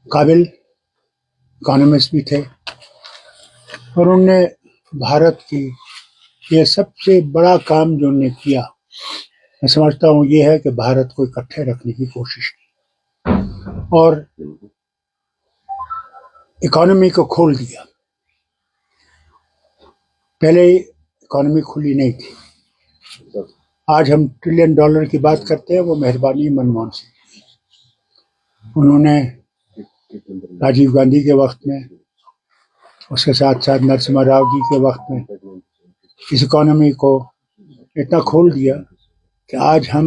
قابل اکانومسٹ بھی تھے اور انہوں نے بھارت کی یہ سب سے بڑا کام جو انہوں نے کیا میں سمجھتا ہوں یہ ہے کہ بھارت کو اکٹھے رکھنے کی کوشش کی اور اکانومی کو کھول دیا. پہلے اکانومی کھلی نہیں تھی. آج ہم $1 ٹریلین کی بات کرتے ہیں, وہ مہربانی منموہن سنگھ. انہوں نے راجیو گاندھی کے وقت میں, اس کے ساتھ ساتھ نرسمہا راؤ جی کے وقت میں اس اکانومی کو اتنا کھول دیا کہ آج ہم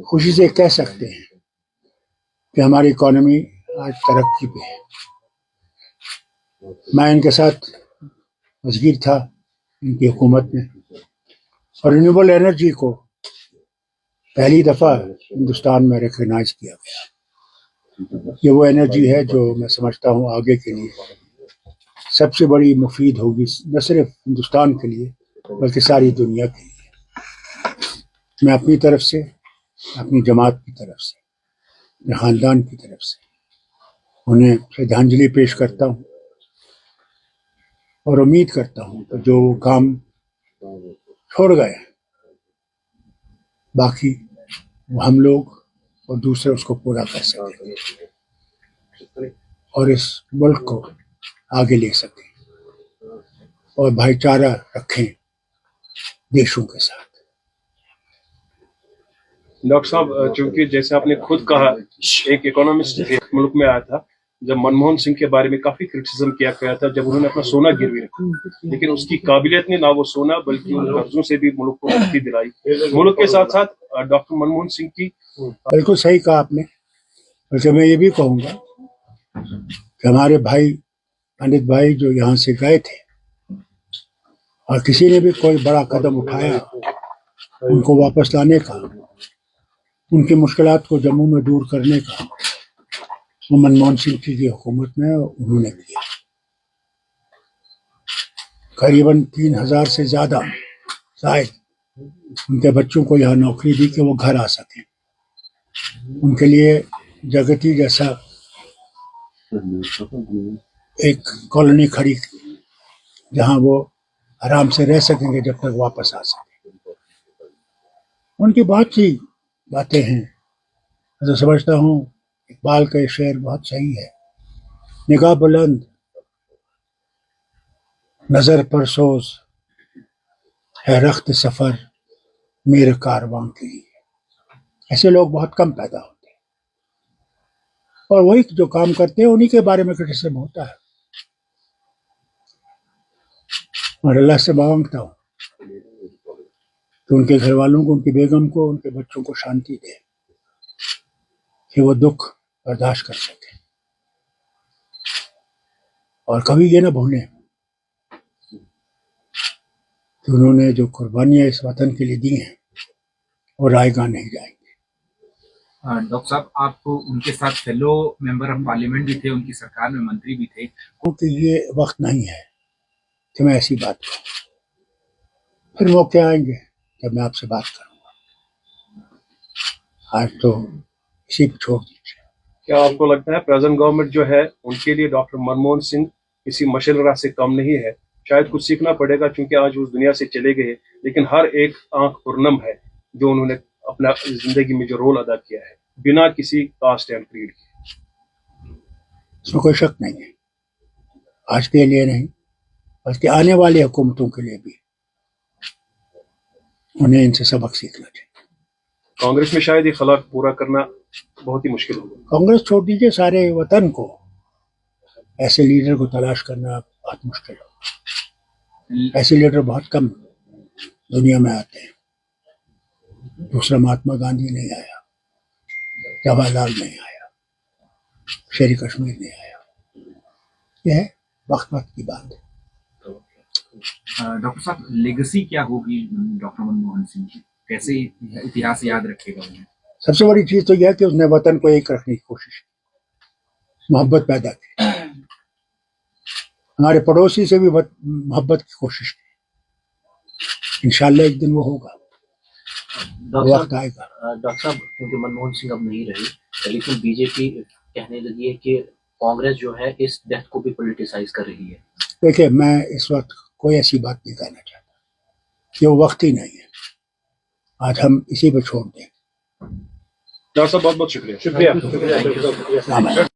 خوشی سے کہہ سکتے ہیں کہ ہماری اکانومی آج ترقی پہ ہے. میں ان کے ساتھ وزیر تھا ان کی حکومت میں, اور رینیوبل انرجی کو پہلی دفعہ ہندوستان میں ریکگنائز کیا گیا. یہ وہ انرجی ہے جو میں سمجھتا ہوں آگے کے لیے سب سے بڑی مفید ہوگی, نہ صرف ہندوستان کے لیے بلکہ ساری دنیا کے لیے. میں اپنی طرف سے, اپنی جماعت کی طرف سے, اپنے خاندان کی طرف سے انہیں شردھانجلی پیش کرتا ہوں اور امید کرتا ہوں کہ جو وہ کام چھوڑ گئے باقی وہ ہم لوگ اور دوسرے اس کو پورا کر سکیں اور اس ملک کو آگے لے سکیں اور بھائی چارہ رکھیں دیشوں کے ساتھ. ڈاکٹر صاحب, چونکہ جیسے آپ نے خود کہا ایک اکانومسٹ ملک میں آیا تھا, جب منموہن سنگھ کے بارے میں کافی کرٹیسزم کیا گیا تھا جب انہوں نے اپنا سونا گروی رکھا, لیکن اس کی قابلیت نے نہ وہ سونا بلکہ ان قرضوں سے بھی ملک کو مکتی دلائی. ملک کے ساتھ ساتھ ڈاکٹر منموہن سنگھ کی بالکل صحیح کہا آپ نے. ویسے میں یہ بھی کہوں گا کہ ہمارے بھائی پنڈت بھائی جو یہاں سے گئے تھے اور کسی نے بھی کوئی بڑا قدم اٹھایا ان کو واپس لانے کا, ان کی مشکلات کو جموں میں دور کرنے کا, وہ منموہن سنگھ کی حکومت میں انہوں نے کیا. قریباً 3000 سے زیادہ زائد ان کے بچوں کو یہاں نوکری دی کہ وہ گھر آ سکیں. ان کے لیے جگتی جیسا ایک کالونی کھڑی جہاں وہ آرام سے رہ سکیں گے جب تک واپس آ سکیں. ان کی بہت سی باتیں ہیں. میں سمجھتا ہوں اقبال کا یہ شعر بہت صحیح ہے, نگاہ بلند نظر پر سوز ہے رخت سفر میرے کارواں کے لیے. ایسے لوگ بہت کم پیدا ہوتے ہیں اور وہی جو کام کرتے ہیں انہی کے بارے میں کرٹیسزم ہوتا ہے. اور اللہ سے مانگتا ہوں کہ ان کے گھر والوں کو, ان کی بیگم کو, ان کے بچوں کو شانتی دے کہ وہ دکھ برداشت کر سکیں اور کبھی یہ نہ بھولیں کہ انہوں نے جو قربانیاں اس وطن کے لیے دی ہیں وہ رائے گاہ نہیں جائیں گے. ڈاکٹر صاحب, آپ کو ان کے ساتھ فیلو ممبر آف پارلیمنٹ بھی تھے, ان کی سرکار میں منتری بھی تھے. کیونکہ یہ وقت نہیں ہے کہ میں ایسی بات کروں. پھر موقع آئیں گے جب میں آپ سے بات کروں گا. آج تو اسی پہ چھوڑ دیجیے. کیا آپ کو لگتا ہے پریزنٹ گورنمنٹ جو ہے ان کے لیے ڈاکٹر منموہن سنگھ کسی مشل راہ سے کم نہیں ہے؟ شاید کچھ سیکھنا پڑے گا چونکہ آج اس دنیا سے چلے گئے, لیکن ہر ایک آنکھ پرنم ہے جو انہوں نے اپنا زندگی میں جو رول ادا کیا ہے بنا کسی کاسٹ اینڈ کریڈ کے. اس میں کوئی شک نہیں ہے. آج کے لیے نہیں بلکہ آنے والی حکومتوں کے لیے بھی انہیں ان سے سبق سیکھنا چاہیے. کانگریس میں شاید یہ خلا پورا کرنا بہت ہی مشکل ہوگا. کانگریس چھوڑ دیجیے, سارے وطن کو ایسے لیڈر کو تلاش کرنا بہت مشکل ہوگا. ایسے لیڈر بہت کم دنیا میں آتے ہیں. دوسرا مہاتما گاندھی نہیں آیا, جواہر لال نہیں آیا, شیر کشمیر نہیں آیا. یہ ہے وقت کی بات ہے. ڈاکٹر صاحب, لیگسی کیا ہوگی ڈاکٹر منموہن سنگھ کی؟ کیسے اتہاس یاد رکھے گا انہیں؟ سب سے بڑی چیز تو یہ ہے کہ اس نے وطن کو ایک رکھنے کی کوشش کی, محبت پیدا کی, ہمارے پڑوسی سے بھی محبت کی کوشش کی. انشاءاللہ ایک دن وہ ہوگا, وقت آئے گا. ڈاکٹر صاحب, کیونکہ منموہن سنگھ اب نہیں رہے لیکن بی جے پی کہنے لگی ہے کہ کانگریس جو ہے اس ڈیتھ کو بھی پولیٹیسائز کر رہی ہے. دیکھیں میں اس وقت کوئی ایسی بات نہیں کہنا چاہتا، یہ وقت ہی نہیں ہے، آج ہم اسی پہ چھوڑ دیں. ڈاکٹر صاحب بہت بہت شکریہ. السلام علیکم.